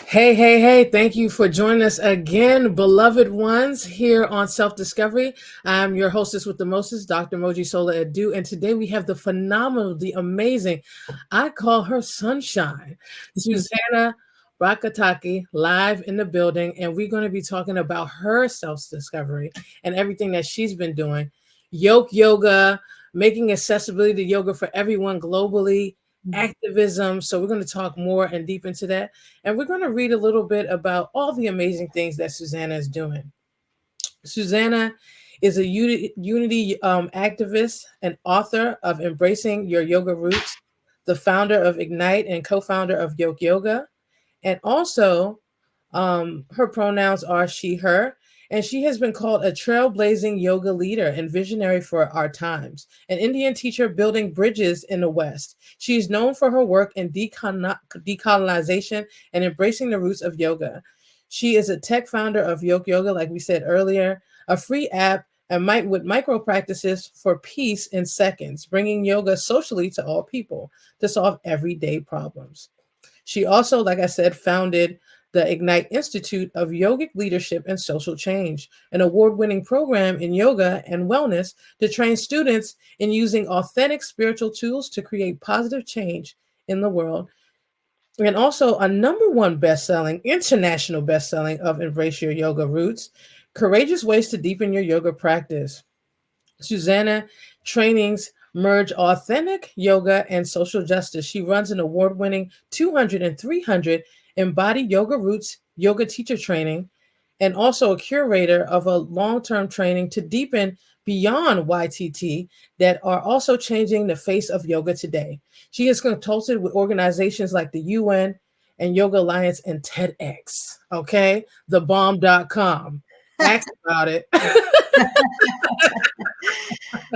Hey, hey, hey, thank you for joining us again, beloved ones, here on Self Discovery. I'm your hostess with the mostest, Dr. Mojisola Edu, and today we have the phenomenal, the amazing, I call her Sunshine, Susanna Barkataki, live in the building, and we're going to be talking about her self discovery and everything that she's been doing. Yoke Yoga, making accessibility to yoga for everyone globally, activism. So we're going to talk more and deep into that. And we're going to read a little bit about all the amazing things that Susanna is doing. Susanna is a unity activist and author of Embracing Your Yoga Roots, the founder of Ignite and co-founder of Yoke Yoga. And also, her pronouns are she, her, and she has been called a trailblazing yoga leader and visionary for our times, an Indian teacher building bridges in the West. She is known for her work in decolonization and embracing the roots of yoga. She is a tech founder of Yoke Yoga, like we said earlier, a free app and with micro practices for peace in seconds, bringing yoga socially to all people to solve everyday problems. She also, like I said, founded the Ignite Institute of Yogic Leadership and Social Change, an award winning program in yoga and wellness to train students in using authentic spiritual tools to create positive change in the world. And also a number one best-selling, international best-selling of Embrace Your Yoga Roots, Courageous Ways to Deepen Your Yoga Practice. Susanna trainings merge authentic yoga and social justice. She runs an award-winning 200 and 300 embodied yoga roots yoga teacher training and also a curator of a long-term training to deepen beyond YTT that are also changing the face of yoga today. She has consulted with organizations like the UN and Yoga Alliance and TEDx, okay? Thebomb.com. Ask about it.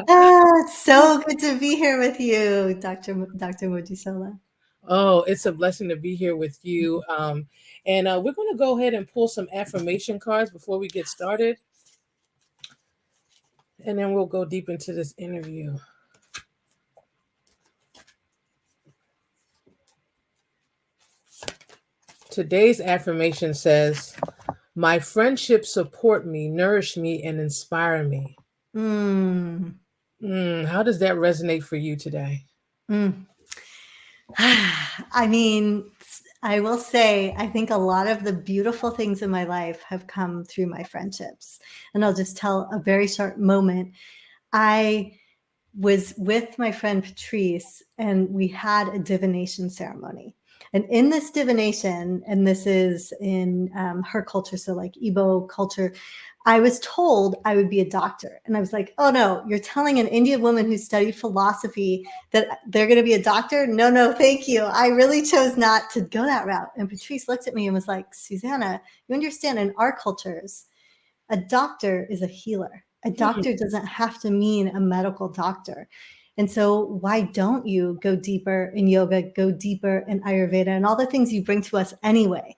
It's so good to be here with you, Dr. Mojisola. Oh, it's a blessing to be here with you. And we're going to go ahead and pull some affirmation cards before we get started. And then we'll go deep into this interview. Today's affirmation says, my friendships support me, nourish me, and inspire me. How does that resonate for you today? I mean, I will say, I think a lot of the beautiful things in my life have come through my friendships. And I'll just tell a very short moment. I was with my friend Patrice, and we had a divination ceremony. And in this divination, and this is in her culture, so like Igbo culture, I was told I would be a doctor. And I was like, oh no, you're telling an Indian woman who studied philosophy that they're going to be a doctor? No, no, thank you. I really chose not to go that route. And Patrice looked at me and was like, Susanna, you understand, in our cultures, a doctor is a healer. A doctor doesn't have to mean a medical doctor. And so why don't you go deeper in yoga, go deeper in Ayurveda and all the things you bring to us anyway?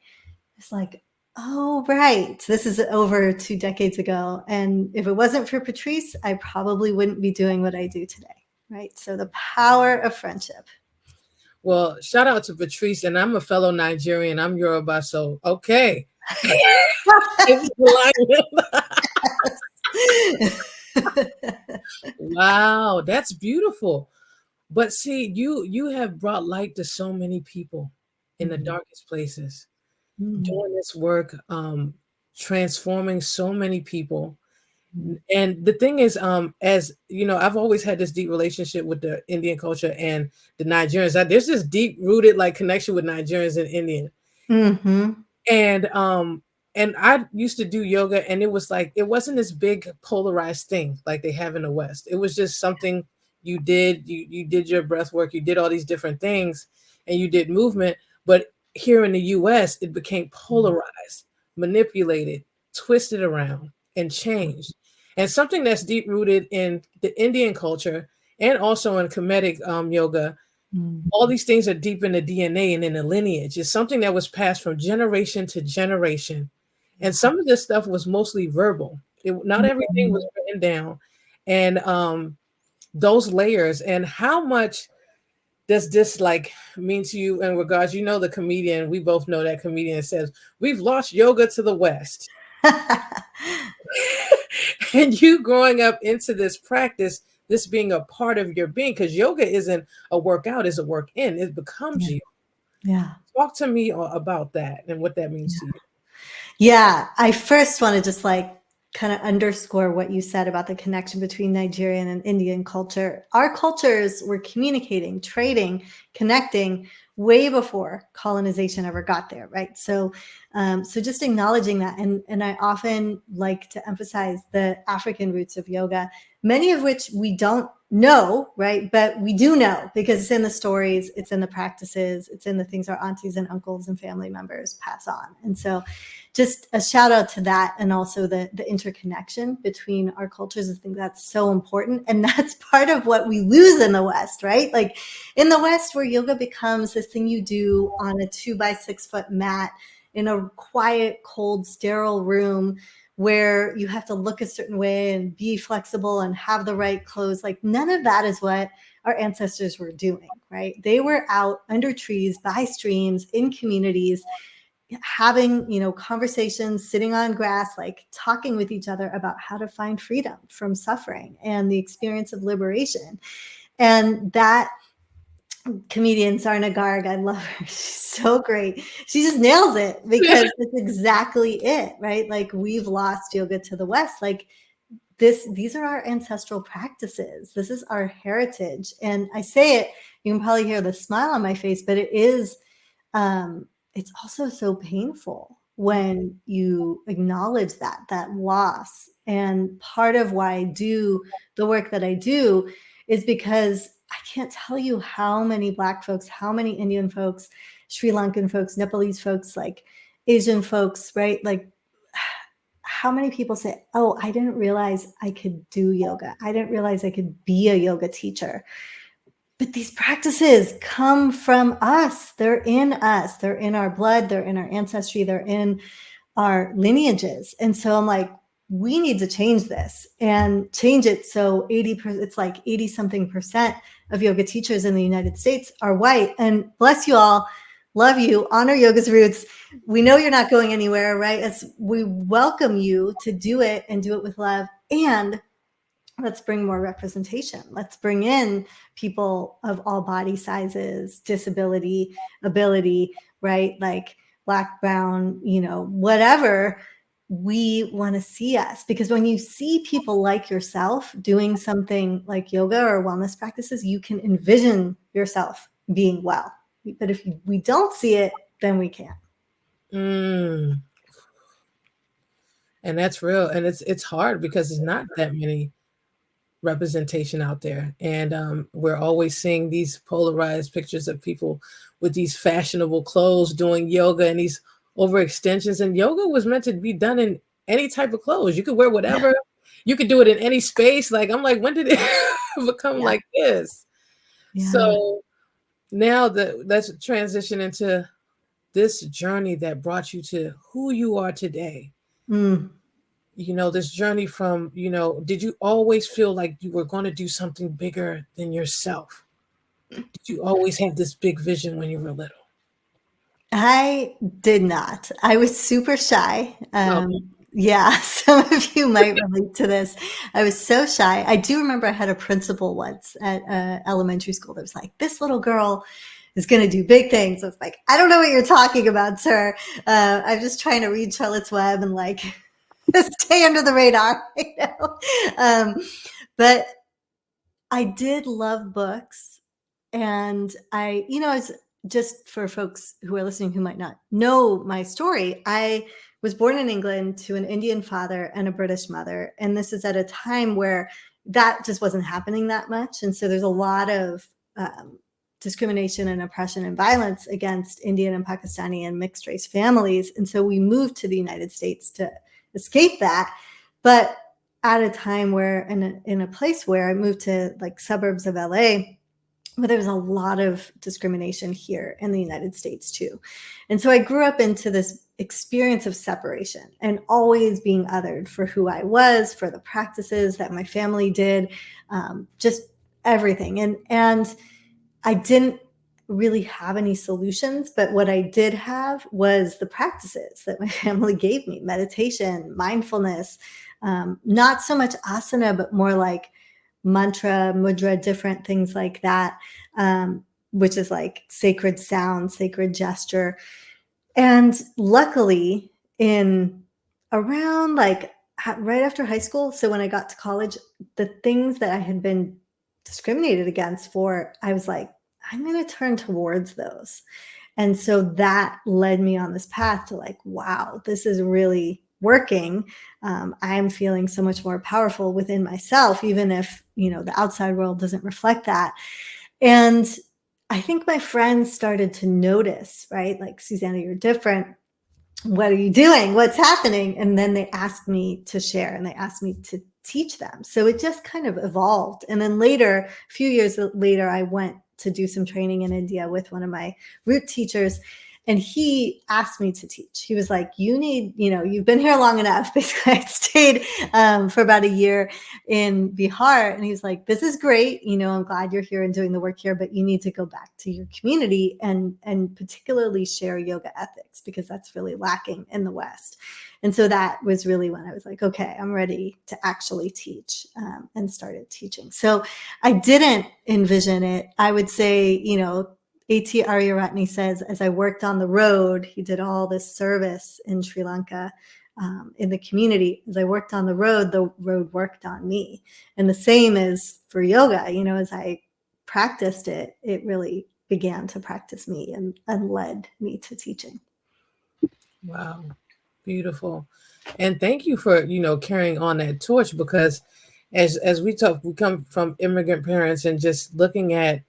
It's like, oh, right. This is over 2 decades ago. And if it wasn't for Patrice, I probably wouldn't be doing what I do today. Right. So the power of friendship. Well, shout out to Patrice, and I'm a fellow Nigerian. I'm Yoruba, so okay. Wow, that's beautiful. But see, you have brought light to so many people in the darkest places, doing this work, transforming so many people. And the thing is, as you know, I've always had this deep relationship with the Indian culture and the Nigerians. There's this deep rooted like connection with Nigerians and Indian. And I used to do yoga, and it was like it wasn't this big polarized thing like they have in the West. It was just something you did. You did your breath work, you did all these different things, and you did movement. But here in the US, it became polarized, manipulated, twisted around, and changed. And something that's deep rooted in the Indian culture and also in Kemetic yoga, all these things are deep in the DNA and in the lineage. It's something that was passed from generation to generation. And some of this stuff was mostly verbal. Not everything was written down. And those layers and how much does this like mean to you in regards, the comedian, we both know that comedian says, we've lost yoga to the West. And you growing up into this practice, this being a part of your being, because yoga isn't a workout, it's a work in, it becomes Yeah. you. Yeah. Talk to me about that and what that means to you. Yeah. I first want to just like kind of underscore what you said about the connection between Nigerian and Indian culture. Our cultures were communicating, trading, connecting way before colonization ever got there, right? So just acknowledging that. And I often like to emphasize the African roots of yoga, many of which we don't know, right? But we do know because it's in the stories, it's in the practices, it's in the things our aunties and uncles and family members pass on. And so just a shout out to that, and also the interconnection between our cultures. I think that's so important, and that's part of what we lose in the West, right? Like in the West, where yoga becomes this thing you do on a 2 by 6 foot mat in a quiet, cold, sterile room where you have to look a certain way and be flexible and have the right clothes. Like none of that is what our ancestors were doing, right? They were out under trees, by streams, in communities, having, conversations, sitting on grass, like talking with each other about how to find freedom from suffering and the experience of liberation. And that comedian Sarna Garg, I love her. She's so great. She just nails it because it's exactly it, right? Like we've lost yoga to the West. Like these are our ancestral practices. This is our heritage. And I say it, you can probably hear the smile on my face, but it is, it's also so painful when you acknowledge that loss. And part of why I do the work that I do is because I can't tell you how many Black folks, how many Indian folks, Sri Lankan folks, Nepalese folks, like Asian folks, right? Like how many people say, oh, I didn't realize I could do yoga. I didn't realize I could be a yoga teacher. But these practices come from us. They're in us. They're in our blood. They're in our ancestry. They're in our lineages. And so I'm like, we need to change this and change it so 80%, it's like 80 something percent of yoga teachers in the United States are white. And bless you all, love you, honor yoga's roots. We know you're not going anywhere, right? As we welcome you to do it and do it with love. And let's bring more representation. Let's bring in people of all body sizes, disability, ability, right? Like Black, brown, whatever. We want to see us, because when you see people like yourself doing something like yoga or wellness practices, you can envision yourself being well. But if we don't see it, then we can't. And that's real. And it's hard because there's not that many representation out there. And we're always seeing these polarized pictures of people with these fashionable clothes doing yoga and these overextensions. And yoga was meant to be done in any type of clothes. You could wear whatever. Yeah. You could do it in any space. Like, I'm like, when did it become like this? Yeah. So now let's transition into this journey that brought you to who you are today. This journey from, did you always feel like you were going to do something bigger than yourself? Did you always have this big vision when you were little? I did not. I was super shy. Yeah, some of you might relate to this. I was so shy. I do remember I had a principal once at elementary school that was like, this little girl is going to do big things. I was like, I don't know what you're talking about, sir. I'm just trying to read Charlotte's Web and like stay under the radar. But I did love books. And as just for folks who are listening who might not know my story, I was born in England to an Indian father and a British mother. And this is at a time where that just wasn't happening that much. And so there's a lot of discrimination and oppression and violence against Indian and Pakistani and mixed race families. And so we moved to the United States to escape that. But at a time where, in a place where I moved to like suburbs of LA, but there was a lot of discrimination here in the United States too. And so I grew up into this experience of separation and always being othered for who I was, for the practices that my family did, just everything. And I didn't really have any solutions, but what I did have was the practices that my family gave me: meditation, mindfulness, not so much asana, but more like mantra, mudra, different things like that, which is like sacred sound, sacred gesture. And luckily, in around like right after high school, so when I got to college, the things that I had been discriminated against for, I was like, I'm going to turn towards those. And so that led me on this path to like, wow, this is really working. I am feeling so much more powerful within myself, even if, the outside world doesn't reflect that. And I think my friends started to notice, right? Like, Susanna, you're different. What are you doing? What's happening? And then they asked me to share, and they asked me to teach them. So it just kind of evolved. And then later, a few years later, I went to do some training in India with one of my root teachers. And he asked me to teach. He was like, you've been here long enough. Basically, I stayed for about a year in Bihar. And he's like, this is great. I'm glad you're here and doing the work here, but you need to go back to your community and particularly share yoga ethics, because that's really lacking in the West. And so that was really when I was like, okay, I'm ready to actually teach, and started teaching. So I didn't envision it. I would say, A.T. Aryaratne says, as I worked on the road, he did all this service in Sri Lanka, in the community. As I worked on the road worked on me. And the same is for yoga. As I practiced it, it really began to practice me and led me to teaching. Wow. Beautiful. And thank you for, carrying on that torch, because as we talk, we come from immigrant parents, and just looking at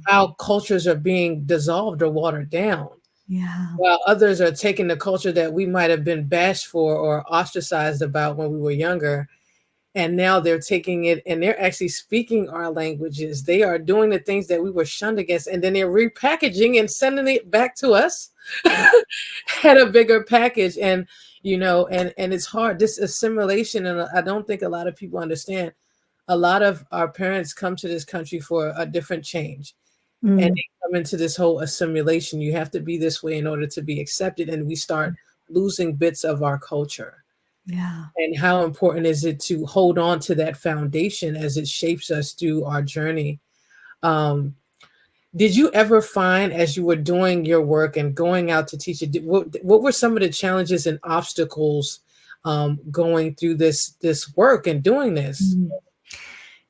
how cultures are being dissolved or watered down. Yeah. While others are taking the culture that we might have been bashed for or ostracized about when we were younger, and now they're taking it and they're actually speaking our languages. They are doing the things that we were shunned against, and then they're repackaging and sending it back to us at a bigger package. And and it's hard, this assimilation. And I don't think a lot of people understand. A lot of our parents come to this country for a different change. And they come into this whole assimilation. You have to be this way in order to be accepted. And we start losing bits of our culture. Yeah. And how important is it to hold on to that foundation as it shapes us through our journey? Did you ever find, as you were doing your work and going out to teach it, what were some of the challenges and obstacles going through this work and doing this?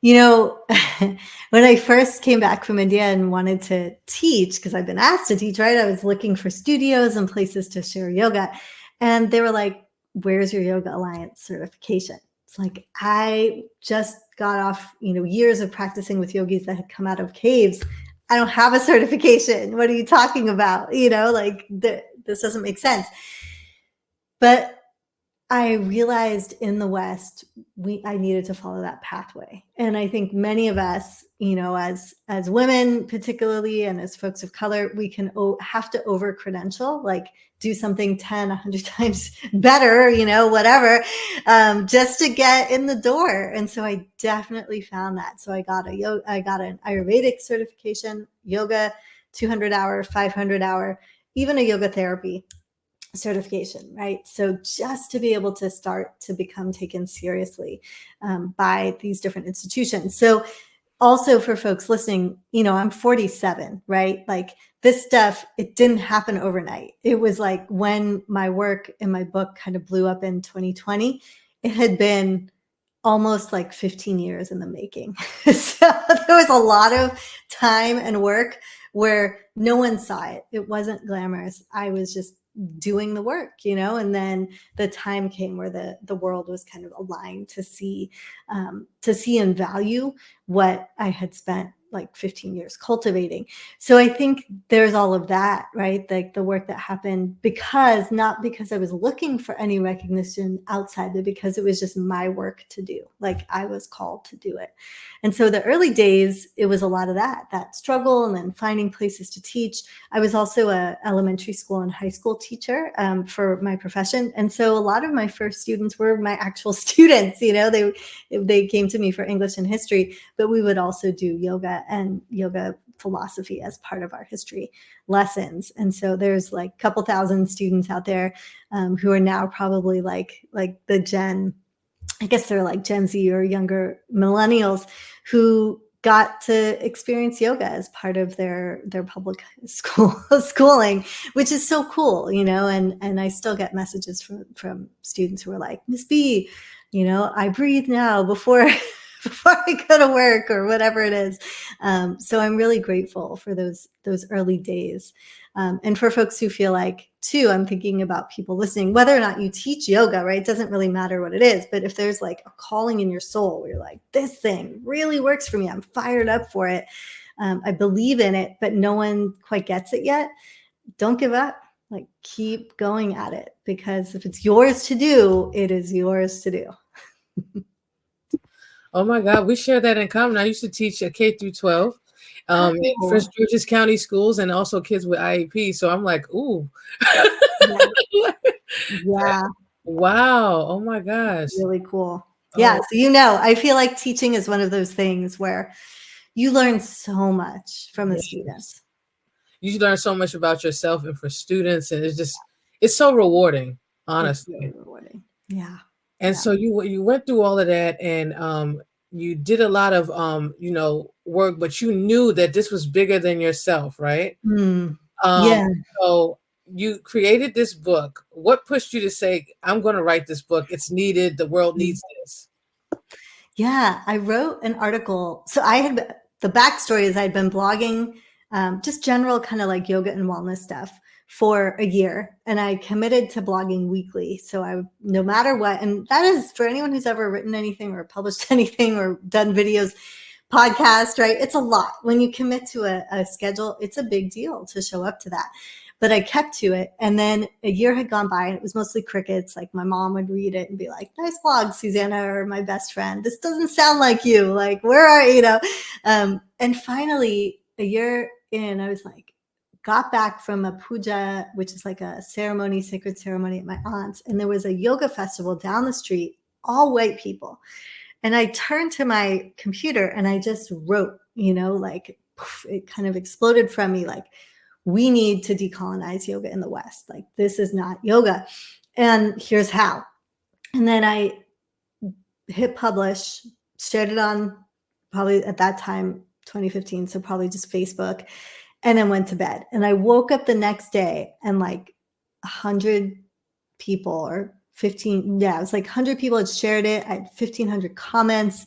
When I first came back from India and wanted to teach, because I've been asked to teach, right? I was looking for studios and places to share yoga. And they were like, where's your Yoga Alliance certification? It's like, I just got off, years of practicing with yogis that had come out of caves. I don't have a certification. What are you talking about? This doesn't make sense. But I realized in the West, I needed to follow that pathway. And I think many of us, as women particularly, and as folks of color, we can have to over credential, like do something 10, 100 times better, whatever, just to get in the door. And so I definitely found that. So I got an Ayurvedic certification, yoga, 200-hour, 500-hour, even a yoga therapy certification, right? So just to be able to start to become taken seriously by these different institutions. So also for folks listening, I'm 47, right? Like, this stuff, it didn't happen overnight. It was like when my work in my book kind of blew up in 2020, it had been almost like 15 years in the making. So there was a lot of time and work where no one saw it. It wasn't glamorous. I was just doing the work, and then the time came where the world was kind of aligned to see and value what I had spent like 15 years cultivating. So I think there's all of that, right? Like the work that happened not because I was looking for any recognition outside, but because it was just my work to do. Like, I was called to do it. And so the early days, it was a lot of that struggle, and then finding places to teach. I was also a elementary school and high school teacher for my profession. And so a lot of my first students were my actual students. They came to me for English and history, but we would also do yoga yoga and yoga philosophy as part of our history lessons. And so there's like a couple thousand students out there who are now probably like the I guess they're like Gen Z or younger millennials who got to experience yoga as part of their public schooling, which is so cool, you know. And I still get messages from students who are like, Miss B, you know, I breathe now before before I go to work or whatever it is. So I'm really grateful for those early days. And for folks who feel like, too, I'm thinking about people listening, whether or not you teach yoga, right? It doesn't really matter what it is. But if there's like a calling in your soul where you're like, this thing really works for me, I'm fired up for it, I believe in it, but no one quite gets it yet, don't give up. Like, keep going at it, because if it's yours to do, it is yours to do. Oh my God, we share that in common. I used to teach a K through 12 in Oh. Prince George's County schools, and also kids with IEP. So I'm like, ooh. Yeah. Wow. Oh my gosh. Really cool. Yeah. So, you know, I feel like teaching is one of those things where you learn so much from the students. You learn so much about yourself and for students, and it's so rewarding, honestly. It's really rewarding. Yeah. And so you went through all of that, and you did a lot of you know, work, but you knew that this was bigger than yourself, right? Yeah. So you created this book. What pushed you to say, I'm going to write this book? It's needed. The world needs this. Yeah, I wrote an article. So the backstory is I'd been blogging just general kind of like yoga and wellness stuff for a year. And I committed to blogging weekly. So no matter what, and that is for anyone who's ever written anything or published anything or done videos, podcast, right? It's a lot. When you commit to a schedule, it's a big deal to show up to that. But I kept to it. And then a year had gone by and it was mostly crickets. Like my mom would read it and be like, nice blog, Susanna, or my best friend. This doesn't sound like you. Like, where are you? And finally, a year in, I was like, got back from a puja, which is like a ceremony, sacred ceremony at my aunt's. And there was a yoga festival down the street, all white people. And I turned to my computer and I just wrote, you know, like poof, it kind of exploded from me, like, we need to decolonize yoga in the West. Like, this is not yoga. And here's how. And then I hit publish, shared it on probably at that time, 2015. So probably just Facebook, and then went to bed. And I woke up the next day and like 100 people or 15. Yeah, it was like 100 people had shared it. I had 1,500 comments.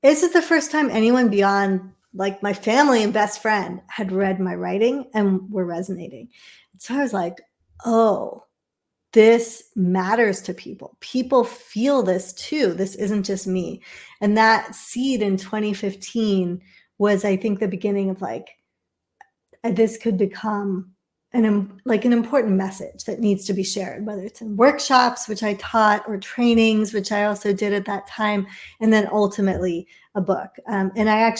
This is the first time anyone beyond like my family and best friend had read my writing and were resonating. So I was like, oh, this matters to people. People feel this too. This isn't just me. And that seed in 2015 was, I think, the beginning of like, this could become an important message that needs to be shared, whether it's in workshops, which I taught, or trainings, which I also did at that time, and then ultimately a book. And I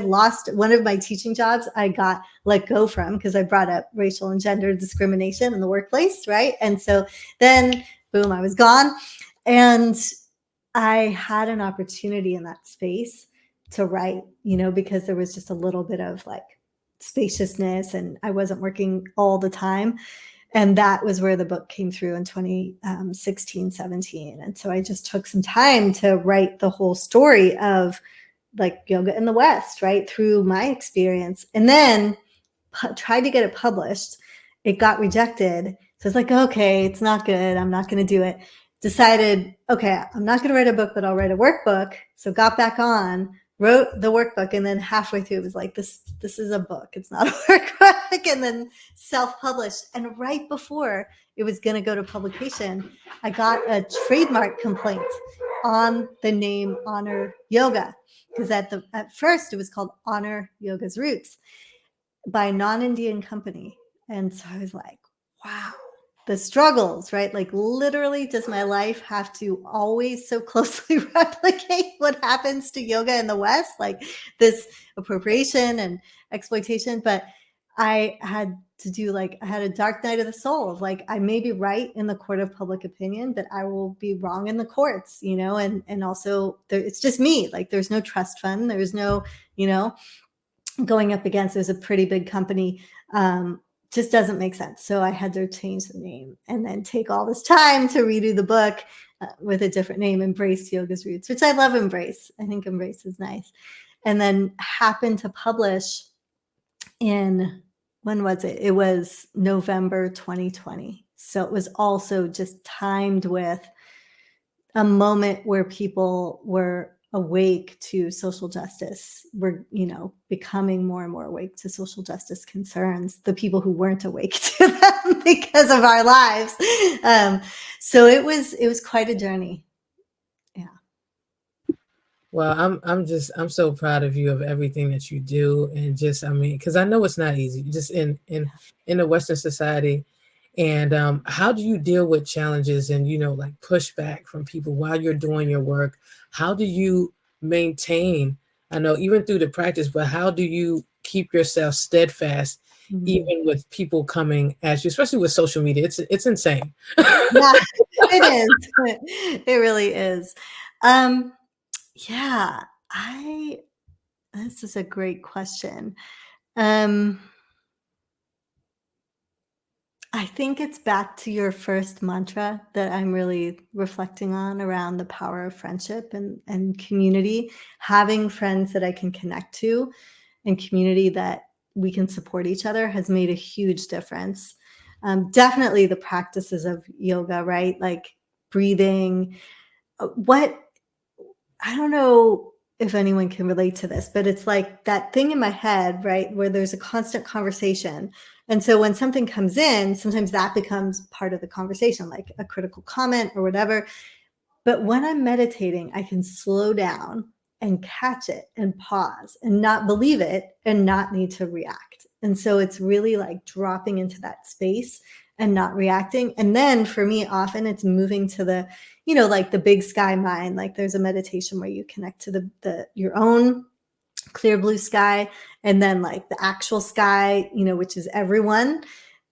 lost one of my teaching jobs. I got let go from because I brought up racial and gender discrimination in the workplace, right? And so then, boom, I was gone. And I had an opportunity in that space to write, you know, because there was just a little bit of like spaciousness and I wasn't working all the time. And that was where the book came through in 2016, 17. And so I just took some time to write the whole story of like yoga in the West, right, through my experience, and then tried to get it published. It got rejected. So it's like, okay, it's not good. I'm not going to do it. Decided, okay, I'm not going to write a book, but I'll write a workbook. So got back on, wrote the workbook, and then halfway through it was like, this is a book, it's not a workbook, and then self-published. And right before it was going to go to publication, I got a trademark complaint on the name Honor Yoga, because at first it was called Honor Yoga's Roots by a non-Indian company. And so I was like, wow, the struggles, right? Like, literally, does my life have to always so closely replicate what happens to yoga in the West? Like this appropriation and exploitation. But I had a dark night of the soul of like, I may be right in the court of public opinion, but I will be wrong in the courts, you know, and also it's just me. Like, there's no trust fund. There's no, going up against, it was a pretty big company, just doesn't make sense. So I had to change the name and then take all this time to redo the book with a different name, Embrace Yoga's Roots, which I love Embrace. I think Embrace is nice. And then happened to publish in, when was it? It was November 2020. So it was also just timed with a moment where people were awake to social justice. We're, becoming more and more awake to social justice concerns, the people who weren't awake to them because of our lives. So it was quite a journey. Yeah. Well, I'm so proud of you, of everything that you do. And just, I mean, because I know it's not easy, just in a Western society. And how do you deal with challenges and, like pushback from people while you're doing your work? How do you maintain, I know even through the practice, but how do you keep yourself steadfast, even with people coming at you, especially with social media? It's insane. Yeah, it is. It really is. Yeah, this is a great question. I think it's back to your first mantra that I'm really reflecting on around the power of friendship and community, having friends that I can connect to and community that we can support each other has made a huge difference. Definitely the practices of yoga, right? Like breathing. I don't know if anyone can relate to this, but it's like that thing in my head, right, where there's a constant conversation. And so when something comes in, sometimes that becomes part of the conversation, like a critical comment or whatever. But when I'm meditating, I can slow down and catch it and pause and not believe it and not need to react. And so it's really like dropping into that space and not reacting. And then for me, often it's moving to the, like the big sky mind. Like there's a meditation where you connect to your own clear blue sky, and then like the actual sky, which is everyone.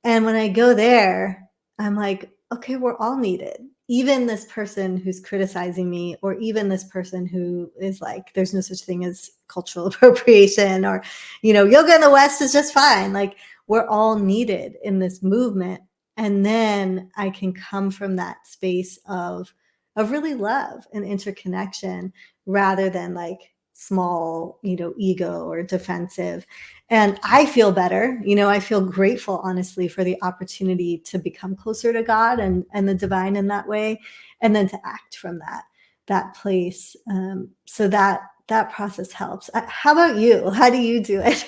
And when I go there, I'm like, okay, we're all needed. Even this person who's criticizing me, or even this person who is like, there's no such thing as cultural appropriation, or, yoga in the West is just fine. Like we're all needed in this movement. And then I can come from that space of really love and interconnection rather than like small, ego or defensive. And I feel better. I feel grateful, honestly, for the opportunity to become closer to God and the divine in that way, and then to act from that place. So that process helps. How about you? How do you do it?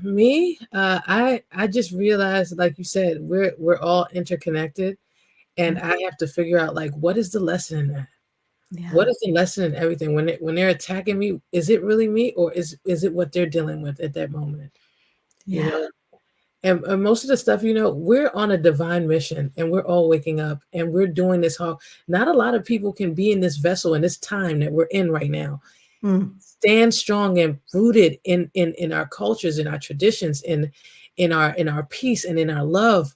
Me, I just realized, like you said, we're all interconnected, and I have to figure out like what is the lesson in that. Yeah. What is the lesson in everything? When they're attacking me, is it really me, or is it what they're dealing with at that moment? Yeah. And most of the stuff, we're on a divine mission, and we're all waking up, and we're doing this whole. Not a lot of people can be in this vessel in this time that we're in right now. Stand strong and rooted in our cultures, in our traditions, in our peace and in our love.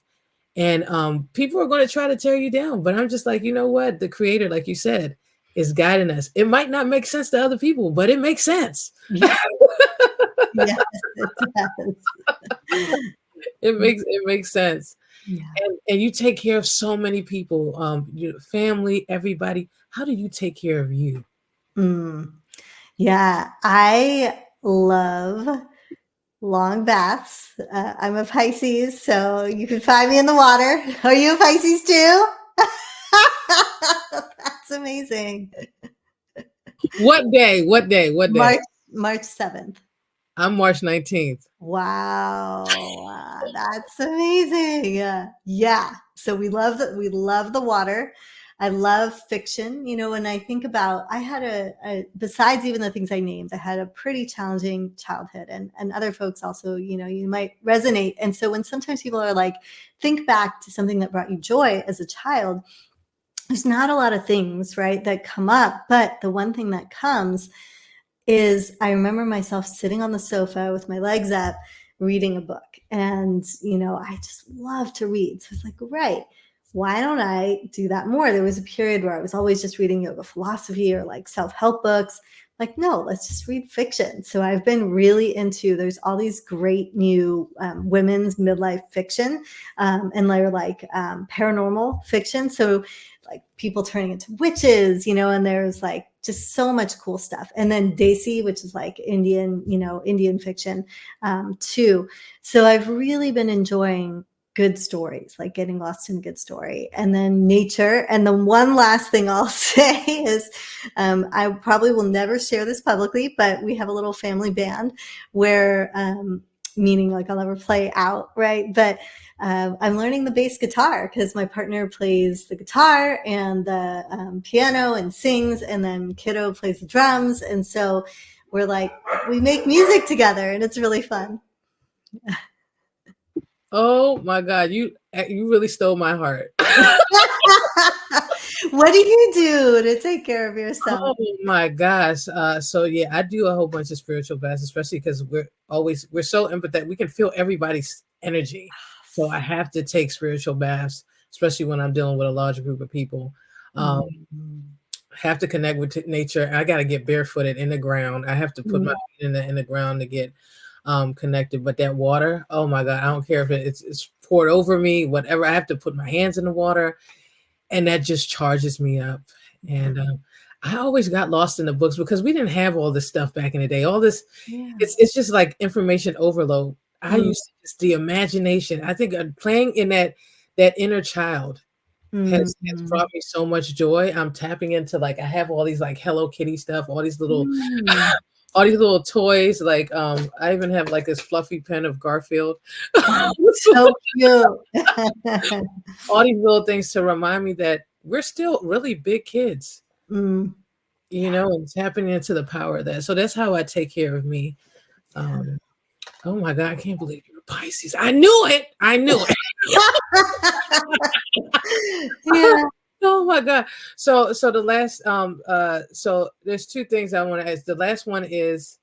And people are going to try to tear you down, but I'm just like, you know what? The Creator, like you said, is guiding us. It might not make sense to other people, but it makes sense. Yeah. Yes, it does. It makes sense. Yeah. And you take care of so many people, your family, everybody. How do you take care of you? Yeah, I love long baths. I'm a Pisces, so you can find me in the water. Are you a Pisces too? That's amazing. What day? What day? What day? March 7th. I'm March 19th. Wow, that's amazing. Yeah. So we love the water. I love fiction. When I think about, I had besides even the things I named, I had a pretty challenging childhood, and other folks also, you might resonate. And so when sometimes people are like, think back to something that brought you joy as a child, there's not a lot of things, right, that come up. But the one thing that comes is I remember myself sitting on the sofa with my legs up, reading a book. And, I just love to read. So it's like, right, why don't I do that more? There was a period where I was always just reading yoga philosophy or like self-help books. like, no, let's just read fiction. So I've been really into, there's all these great new women's midlife fiction, and they're like paranormal fiction. So like people turning into witches, and there's like just so much cool stuff. And then Desi, which is like Indian, Indian fiction too. So I've really been enjoying good stories, like getting lost in a good story, and then nature. And the one last thing I'll say is, I probably will never share this publicly, but we have a little family band where, meaning like I'll never play out, right? But I'm learning the bass guitar because my partner plays the guitar and the piano and sings, and then Kiddo plays the drums. And so we're like, we make music together, and it's really fun. Oh my God, you really stole my heart. What do you do to take care of yourself? Oh my gosh. So yeah, I do a whole bunch of spiritual baths, especially because we're so empathetic. We can feel everybody's energy. So I have to take spiritual baths, especially when I'm dealing with a larger group of people. Have to connect with nature. I got to get barefooted in the ground. I have to put my feet in the ground to get connected. But that water, oh my God, I don't care if it's poured over me, whatever. I have to put my hands in the water, and that just charges me up. And I always got lost in the books because we didn't have all this stuff back in the day. All this, it's just like information overload. I used to just the imagination. I think playing in that inner child has brought me so much joy. I'm tapping into, like, I have all these like Hello Kitty stuff, all these little all these little toys. Like I even have like this fluffy pen of Garfield. So cute. All these little things to remind me that we're still really big kids, and tapping into the power of that. So that's how I take care of me. Oh my God, I can't believe you're a Pisces. I knew it. Yeah. Oh my God. So the last so there's two things I want to ask. The last one is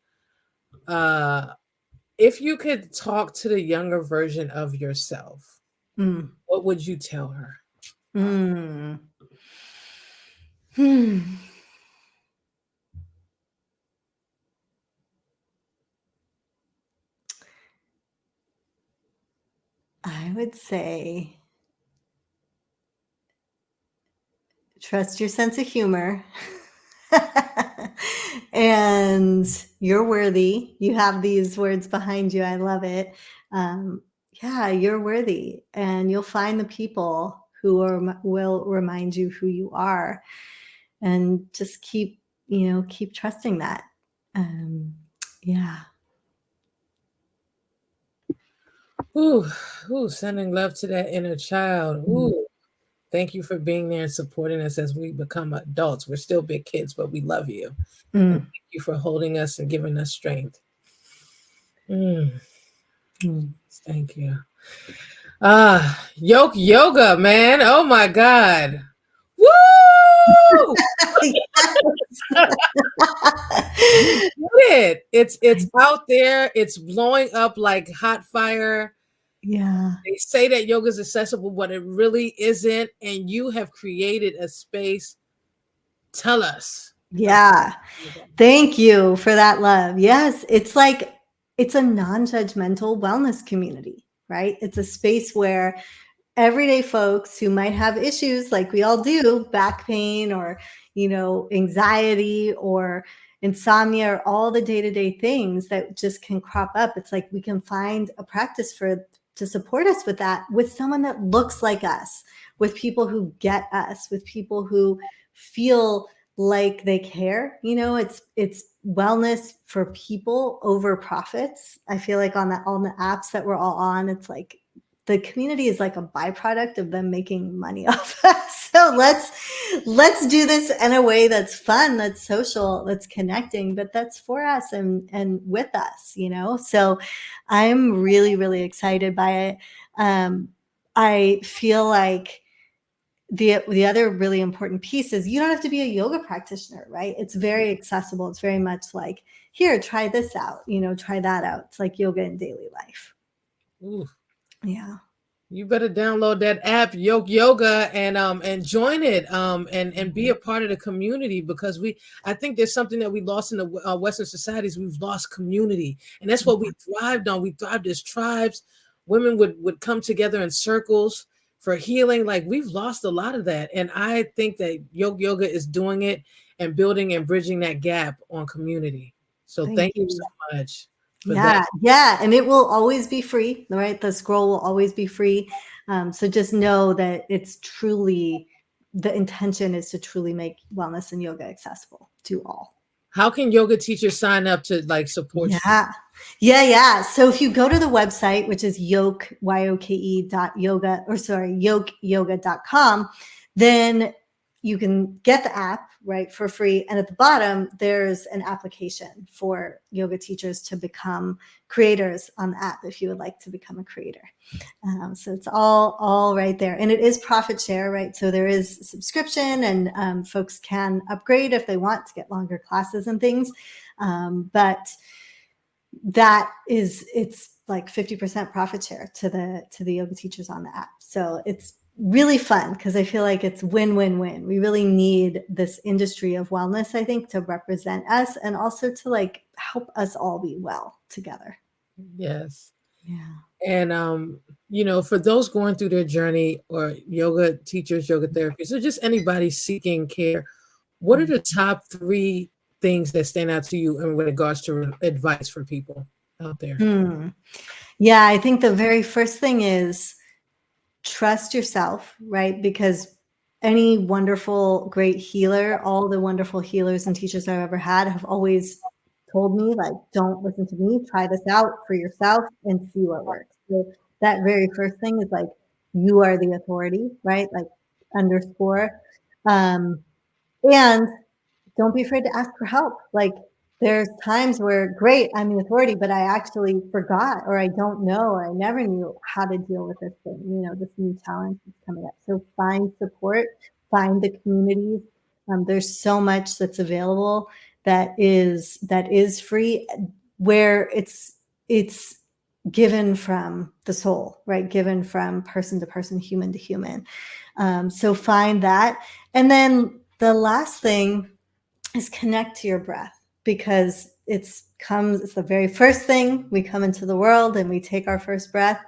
if you could talk to the younger version of yourself, what would you tell her? I would say trust your sense of humor. And you're worthy. You have these words behind you. I love it. Yeah, you're worthy, and you'll find the people who will remind you who you are, and just keep trusting that. Yeah. Ooh, sending love to that inner child. Ooh, thank you for being there and supporting us as we become adults. We're still big kids, but we love you. And thank you for holding us and giving us strength. Thank you. Yoke Yoga, man. Oh my God. Woo! It's out there. It's blowing up like hot fire. Yeah. They say that yoga is accessible, but it really isn't. And you have created a space. Tell us. Yeah. Thank you for that love. Yes. It's like, it's a non-judgmental wellness community, right? It's a space where everyday folks who might have issues like we all do, back pain or, anxiety or insomnia, or all the day-to-day things that just can crop up. It's like we can find a practice to support us with that, with someone that looks like us, with people who get us, with people who feel like they care. It's wellness for people over profits. I feel like on the apps that we're all on, it's like the community is like a byproduct of them making money off us. So let's do this in a way that's fun, that's social, that's connecting, but that's for us and with us, So I'm really, really excited by it. I feel like the other really important piece is you don't have to be a yoga practitioner, right? It's very accessible. It's very much like, here, try this out, try that out. It's like yoga in daily life. Ooh. Yeah. You better download that app, Yoke Yoga, and join it, and be a part of the community, because I think there's something that we lost in the Western societies. We've lost community, and that's what we thrived on. We thrived as tribes. Women would come together in circles for healing. Like, we've lost a lot of that, and I think that Yoke Yoga is doing it and building and bridging that gap on community. So thank you so much. Yeah. And it will always be free, right? The scroll will always be free. So just know that it's truly, the intention is to truly make wellness and yoga accessible to all. How can yoga teachers sign up to like support you? Yeah. So if you go to the website, which is yokeyoga.com, then you can get the app, right, for free. And at the bottom, there's an application for yoga teachers to become creators on the app if you would like to become a creator. So it's all right there. And it is profit share, right? So there is subscription, and folks can upgrade if they want to get longer classes and things. But it's like 50% profit share to the yoga teachers on the app. So it's really fun because I feel like it's win-win-win. We really need this industry of wellness, I think, to represent us and also to like help us all be well together. Yes. Yeah. And for those going through their journey, or yoga teachers, yoga therapists, or just anybody seeking care, what are the top 3 things that stand out to you in regards to advice for people out there? Yeah, I think the very first thing is trust yourself, right? Because any wonderful, great healer, all the wonderful healers and teachers I've ever had have always told me, like, don't listen to me, try this out for yourself and see what works. So that very first thing is like, you are the authority, right? Like, underscore. And don't be afraid to ask for help. Like, there's times where, great, I'm the authority, but I actually forgot, or I don't know, or I never knew how to deal with this thing, this new challenge that's coming up. So find support, find the communities. There's so much that's available that is free, where it's given from the soul, right? Given from person to person, human to human. So find that. And then the last thing is connect to your breath, because it's the very first thing we come into the world, and we take our first breath,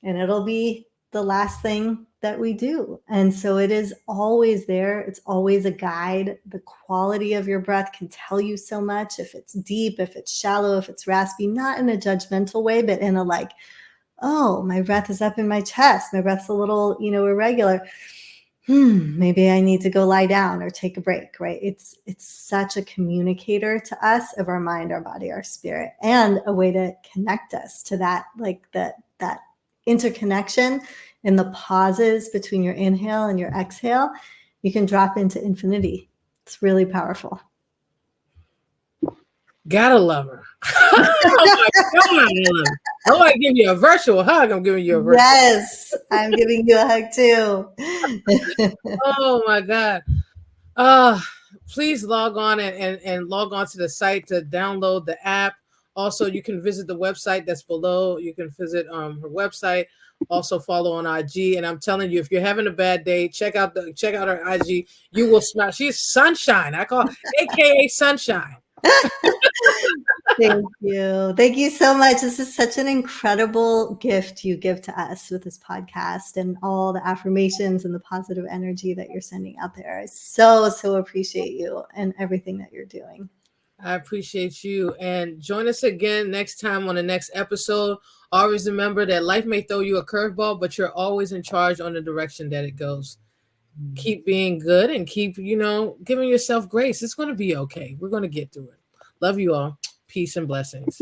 and it'll be the last thing that we do. And so it is always there. It's always a guide. The quality of your breath can tell you so much, if it's deep, if it's shallow, if it's raspy, not in a judgmental way, but in a like, oh, my breath is up in my chest, my breath's a little, irregular. Maybe I need to go lie down or take a break, right? It's such a communicator to us of our mind, our body, our spirit, and a way to connect us to that, like that interconnection in the pauses between your inhale and your exhale. You can drop into infinity. It's really powerful. Gotta love her. Oh my God. I want to give you a virtual hug. I'm giving you a virtual. Yes, I'm giving you a hug too. Oh my God. Please log on and log on to the site to download the app. Also, you can visit the website that's below. You can visit her website. Also follow on IG. And I'm telling you, if you're having a bad day, check out her IG. You will smile. She's sunshine. I call AKA sunshine. Thank you. Thank you so much. This is such an incredible gift you give to us with this podcast, and all the affirmations and the positive energy that you're sending out there. I so appreciate you and everything that you're doing. I appreciate you. And join us again next time on the next episode. Always remember that life may throw you a curveball, but you're always in charge on the direction that it goes. Keep being good and keep, giving yourself grace. It's going to be okay. We're going to get through it. Love you all. Peace and blessings.